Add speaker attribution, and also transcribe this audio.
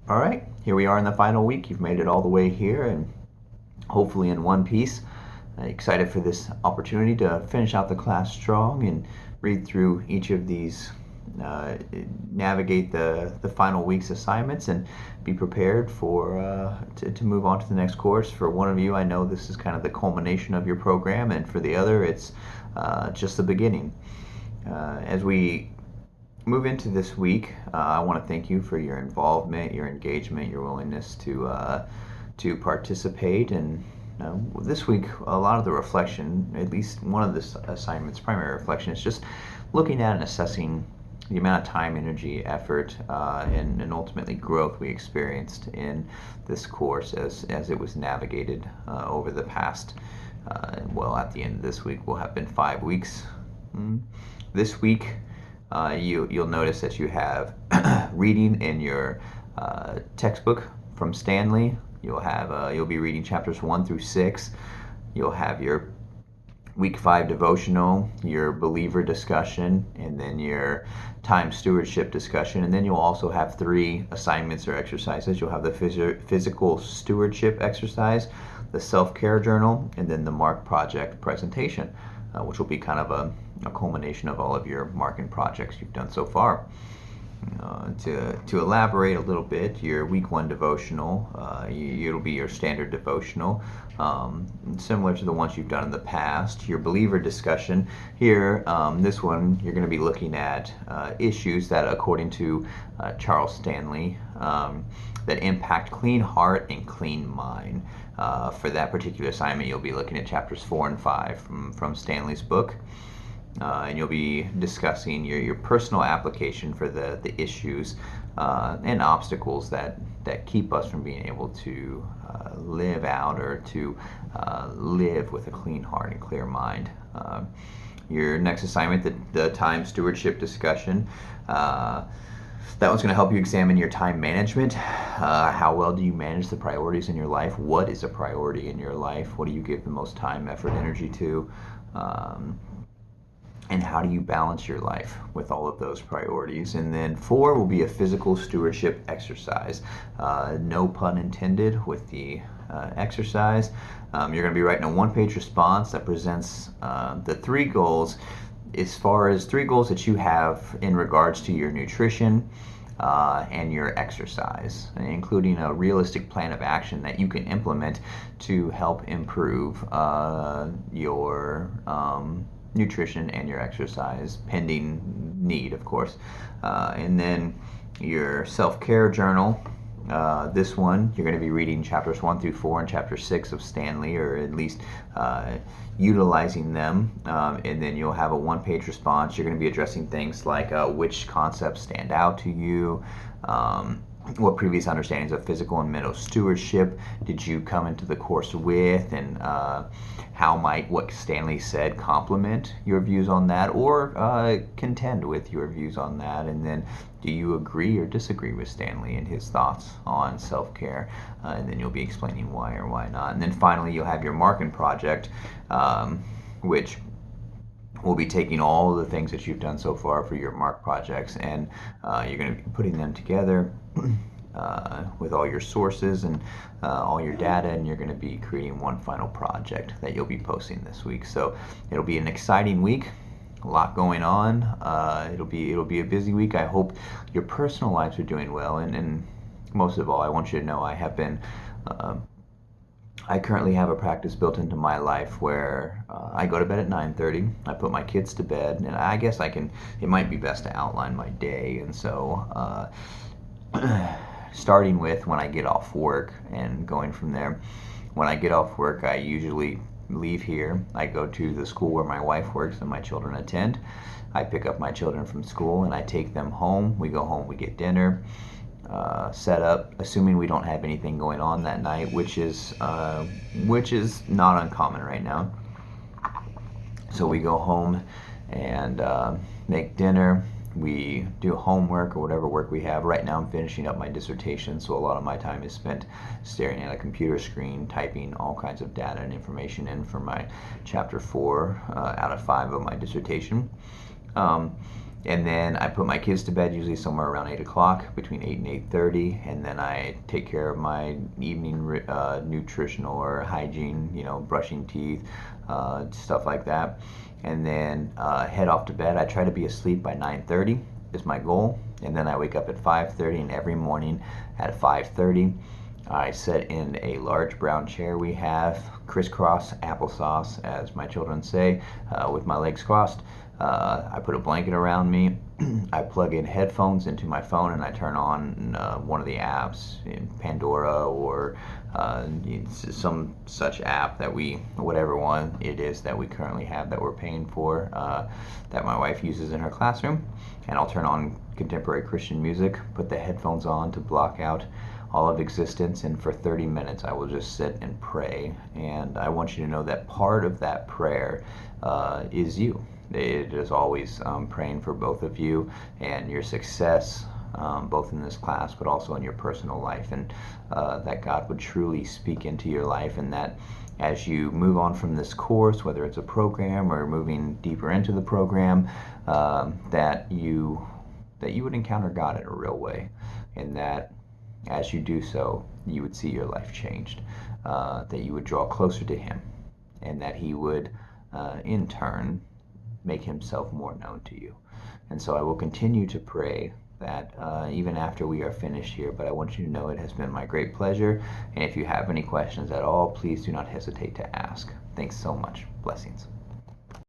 Speaker 1: All right, here we are in the final week. You've made it all the way here and hopefully in one piece. Excited for this opportunity to finish out the class strong and read through each of these, uh, navigate the final week's assignments and be prepared for to move on to the next course. For one of you, I know this is kind of the culmination of your program, and for the other, it's just the beginning. As we move into this week, I want to thank you for your involvement, your engagement, your willingness to participate. And this week, a lot of the reflection, at least one of this assignment's primary reflection, is just looking at and assessing the amount of time, energy, effort, and ultimately growth we experienced in this course as it was navigated over the past. At the end of this week, will have been 5 weeks. This week, you'll notice that you have reading in your textbook from Stanley. You'll be reading chapters 1 through 6. You'll have your week 5 devotional, your believer discussion, and then your time stewardship discussion. And then you'll also have 3 assignments or exercises. You'll have the physical stewardship exercise, the self-care journal, and then the MARC project presentation, which will be kind of a culmination of all of your marking projects you've done so far. To elaborate a little bit, your week 1 devotional, it'll be your standard devotional, similar to the ones you've done in the past. Your believer discussion here, this one you're going to be looking at issues that, according to Charles Stanley, that impact clean heart and clean mind. For that particular assignment, you'll be looking at chapters 4 and 5 from Stanley's book. And you'll be discussing your personal application for the issues and obstacles that keep us from being able to live out or to live with a clean heart and clear mind. Your next assignment, the time stewardship discussion, that one's going to help you examine your time management. How well do you manage the priorities in your life? What is a priority in your life? What do you give the most time, effort, energy to? And how do you balance your life with all of those priorities? And then 4 will be a physical stewardship exercise. No pun intended with the exercise. You're going to be writing a 1-page response that presents the 3 goals, as far as 3 goals that you have in regards to your nutrition and your exercise, including a realistic plan of action that you can implement to help improve your nutrition and your exercise, pending need, of course. And then your self-care journal. This one, you're going to be reading chapters 1 through 4 and chapter 6 of Stanley, or at least utilizing them. And then you'll have a 1-page response. You're going to be addressing things like which concepts stand out to you, what previous understandings of physical and mental stewardship did you come into the course with, and how might what Stanley said complement your views on that, or contend with your views on that. And then, do you agree or disagree with Stanley and his thoughts on self-care? And then you'll be explaining why or why not. And then finally, you'll have your marking project, which we'll be taking all of the things that you've done so far for your MARC projects, and you're going to be putting them together with all your sources and all your data, and you're going to be creating one final project that you'll be posting this week. So it'll be an exciting week, a lot going on. It'll be a busy week. I hope your personal lives are doing well, and most of all, I want you to know I currently have a practice built into my life where I go to bed at 9:30. I put my kids to bed, and I guess it might be best to outline my day. And so, starting with when I get off work and going from there. When I get off work, I usually leave here. I go to the school where my wife works and my children attend. I pick up my children from school and I take them home. We go home, we get dinner. Set up, assuming we don't have anything going on that night, which is not uncommon right now. So we go home and make dinner. We do homework or whatever work we have. Right now I'm finishing up my dissertation, so a lot of my time is spent staring at a computer screen, typing all kinds of data and information in for my chapter 4 out of 5 of my dissertation. And then I put my kids to bed usually somewhere around 8 o'clock, between 8 and 8:30, and then I take care of my evening nutritional or hygiene, brushing teeth, stuff like that, and then head off to bed. I try to be asleep by 9:30 is my goal, and then I wake up at 5:30, and every morning at 5:30 I sit in a large brown chair we have, crisscross applesauce, as my children say, with my legs crossed. I put a blanket around me. I plug in headphones into my phone, and I turn on one of the apps, in Pandora or some such app whatever one it is that we currently have that we're paying for, that my wife uses in her classroom. And I'll turn on contemporary Christian music, put the headphones on to block out all of existence, and for 30 minutes I will just sit and pray. And I want you to know that part of that prayer is you. It is always praying for both of you and your success, both in this class but also in your personal life, and that God would truly speak into your life, and that as you move on from this course, whether it's a program or moving deeper into the program, that you would encounter God in a real way, and that as you do so, you would see your life changed, that you would draw closer to Him, and that He would, in turn, make Himself more known to you. And so I will continue to pray that even after we are finished here, but I want you to know it has been my great pleasure, and if you have any questions at all, please do not hesitate to ask. Thanks so much. Blessings.